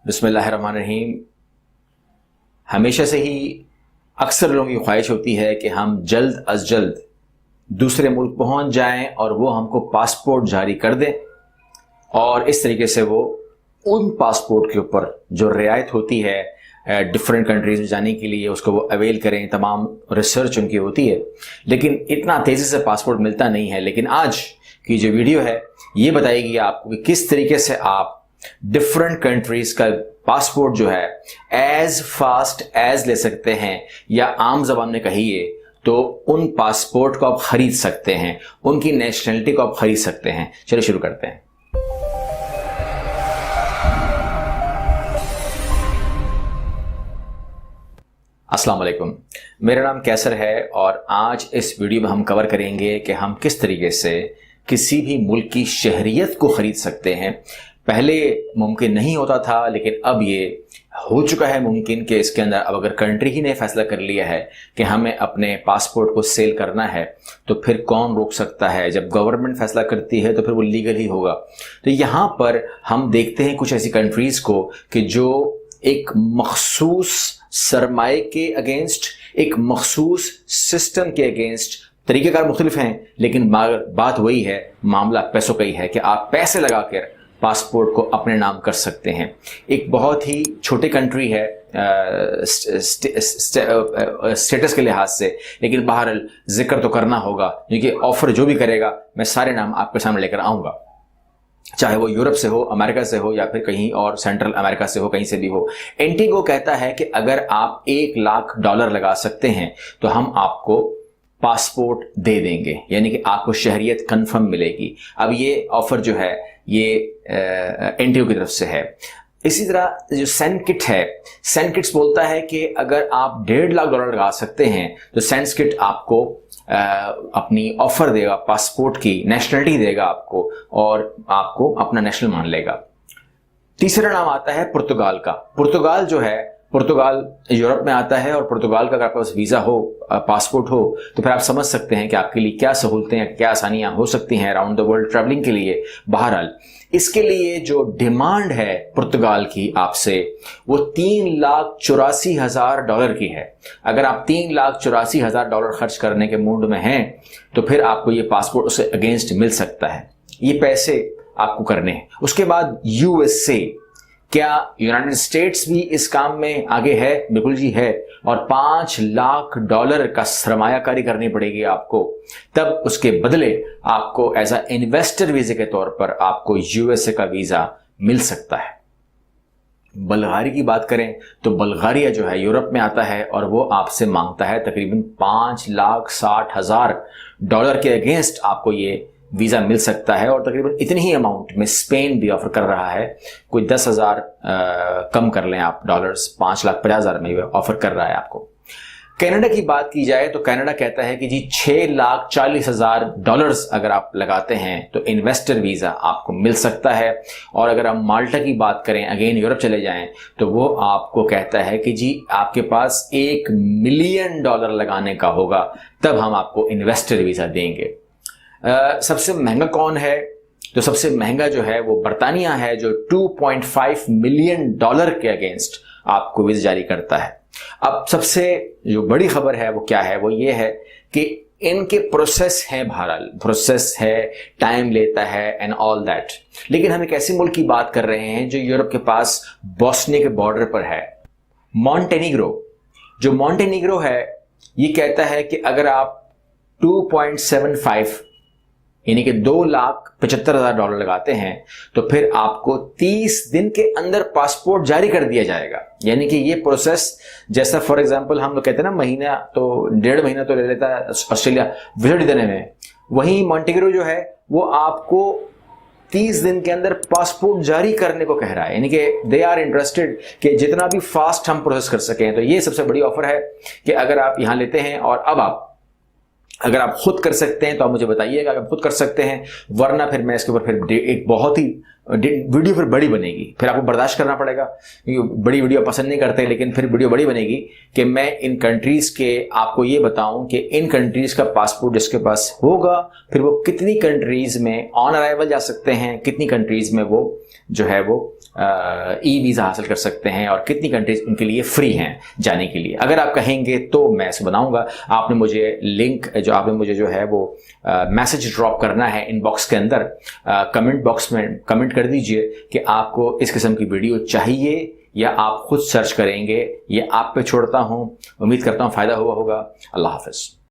बिस्मिल्लाहिर्रहमानिर्रहीम। हमेशा से ही अक्सर लोगों की ख्वाहिश होती है कि हम जल्द अज जल्द दूसरे मुल्क पहुंच जाएं और वो हमको पासपोर्ट जारी कर दें और इस तरीके से वो उन पासपोर्ट के ऊपर जो रियायत होती है डिफरेंट कंट्रीज में जाने के लिए उसको वो अवेल करें। तमाम रिसर्च उनकी होती है, लेकिन इतना तेज़ी से पासपोर्ट मिलता नहीं है। लेकिन आज की जो वीडियो है ये बताएगी आपको कि किस तरीके से आप डिफरेंट कंट्रीज का पासपोर्ट जो है एज फास्ट एज ले सकते हैं, या आम जबान में कहिए तो उन पासपोर्ट को आप खरीद सकते हैं, उनकी नेशनलिटी को आप खरीद सकते हैं। चलिए शुरू करते हैं। अस्सलाम वालेकुम, मेरा नाम कैसर है और आज इस वीडियो में हम कवर करेंगे कि हम किस तरीके से किसी भी मुल्क की शहरियत को खरीद सकते हैं। पहले मुमकिन नहीं होता था, लेकिन अब ये हो चुका है मुमकिन कि इसके अंदर अब अगर कंट्री ही ने फैसला कर लिया है कि हमें अपने पासपोर्ट को सेल करना है तो फिर कौन रोक सकता है। जब गवर्नमेंट फैसला करती है तो फिर वो लीगल ही होगा। तो यहाँ पर हम देखते हैं कुछ ऐसी कंट्रीज को कि जो एक मखसूस सरमाए के अगेंस्ट, एक मखसूस सिस्टम के अगेंस्ट, तरीक़ेकार मुख्तलिफ हैं, लेकिन बात वही है, मामला पैसों का ही है कि आप पैसे लगा कर पासपोर्ट को अपने नाम कर सकते हैं। एक बहुत ही छोटे कंट्री है स्टेटस के लिहाज से, लेकिन बहरहाल जिक्र तो करना होगा क्योंकि ऑफर जो भी करेगा मैं सारे नाम आपके सामने लेकर आऊँगा, चाहे वो यूरोप से हो, अमेरिका से हो, या फिर कहीं और सेंट्रल अमेरिका से हो, कहीं से भी हो। एंटीगो कहता है कि अगर आप $1,00,000 लगा सकते हैं तो हम आपको पासपोर्ट दे देंगे, यानी कि आपको शहरियत कंफर्म मिलेगी। अब ये ऑफर जो है ये एंटीगो की तरफ से है। इसी तरह जो सेंकिट है, सेंकिट्स बोलता है कि अगर आप $1.5 लगा सकते हैं तो सेंकिट आपको अपनी ऑफर देगा, पासपोर्ट की नेशनलिटी देगा आपको और आपको अपना नेशनल मान लेगा। तीसरा नाम आता है पुर्तगाल का। पुर्तगाल जो है, पुर्तगाल यूरोप में आता है और पुर्तगाल का अगर आपके पास वीज़ा हो, पासपोर्ट हो, तो फिर आप समझ सकते हैं कि आपके लिए क्या सहूलतें, क्या आसानियां हो सकती हैं अराउंड द वर्ल्ड ट्रैवलिंग के लिए। बहरहाल इसके लिए जो डिमांड है पुर्तगाल की आपसे, वो $3,84,000 की है। अगर आप $3,84,000 खर्च करने के मूड में हैं तो फिर आपको ये पासपोर्ट उससे अगेंस्ट मिल सकता है। ये पैसे आपको करने हैं। उसके बाद यूएसए, क्या यूनाइटेड स्टेट्स भी इस काम में आगे है? बिल्कुल जी है, और $5,00,000 का सरमायाकारी करनी पड़ेगी आपको। तब उसके बदले आपको एज अ इन्वेस्टर वीजे के तौर पर आपको यूएसए का वीजा मिल सकता है। बल्गारिया की बात करें तो बल्गारिया जो है यूरोप में आता है और वो आपसे मांगता है तकरीबन $5,60,000 के अगेंस्ट आपको ये वीज़ा मिल सकता है, और तकरीबन इतनी ही अमाउंट में स्पेन भी ऑफर कर रहा है। कोई 10,000 कम कर लें आप डॉलर्स, $5,50,000 में ऑफर कर रहा है आपको। कनाडा की बात की जाए तो कनाडा कहता है कि जी $6,40,000 अगर आप लगाते हैं तो इन्वेस्टर वीज़ा आपको मिल सकता है। और अगर हम माल्टा की बात करें, अगेन यूरोप चले जाएं, तो वो आपको कहता है कि जी आपके पास $1,000,000 लगाने का होगा, तब हम आपको इन्वेस्टर वीज़ा देंगे। सबसे महंगा कौन है? तो सबसे महंगा जो है वो बरतानिया है, जो $2.5 मिलियन के अगेंस्ट आपको वीज़ा जारी करता है। अब सबसे जो बड़ी खबर है वो क्या है? वो ये है कि इनके प्रोसेस हैं, बहरहाल प्रोसेस है, टाइम लेता है एंड ऑल दैट। लेकिन हम एक ऐसे मुल्क की बात कर रहे हैं जो यूरोप के पास बोस्निया के बॉर्डर पर है, मॉन्टेनीग्रो। जो मॉन्टेनीग्रो है ये कहता है कि अगर आप 2.75 यानी कि $2,75,000 लगाते हैं तो फिर आपको 30 दिन के अंदर पासपोर्ट जारी कर दिया जाएगा। यानी कि ये प्रोसेस, जैसा फॉर एग्जांपल हम लोग कहते हैं ना, महीना तो 1.5 महीना तो ले लेता है ऑस्ट्रेलिया विजिट देने में, वहीं मॉन्टेनीग्रो जो है वो आपको 30 दिन के अंदर पासपोर्ट जारी करने को कह रहा है। यानी कि दे आर इंटरेस्टेड कि जितना भी फास्ट हम प्रोसेस कर सकें। तो ये सबसे बड़ी ऑफर है कि अगर आप यहां लेते हैं, और अब आप अगर आप खुद कर सकते हैं तो आप मुझे बताइएगा, अगर खुद कर सकते हैं, वरना फिर मैं इसके ऊपर फिर एक बहुत ही वीडियो फिर बड़ी बनेगी, फिर आपको बर्दाश्त करना पड़ेगा क्योंकि बड़ी वीडियो पसंद नहीं करते, लेकिन फिर वीडियो बड़ी बनेगी कि मैं इन कंट्रीज के आपको ये बताऊं कि इन कंट्रीज का पासपोर्ट जिसके पास होगा फिर वो कितनी कंट्रीज में ऑन अराइवल जा सकते हैं, कितनी कंट्रीज में वो जो है वो ई वीज़ा हासिल कर सकते हैं और कितनी कंट्रीज उनके लिए फ्री हैं जाने के लिए। अगर आप कहेंगे तो मैं इसे बनाऊंगा। आपने मुझे लिंक आपने मुझे जो है वो मैसेज ड्रॉप करना है इनबॉक्स के अंदर, कमेंट बॉक्स में कमेंट कर दीजिए कि आपको इस किस्म की वीडियो चाहिए या आप खुद सर्च करेंगे। ये आप पे छोड़ता हूँ। उम्मीद करता हूँ फ़ायदा हुआ होगा। अल्लाह हाफ़िज़।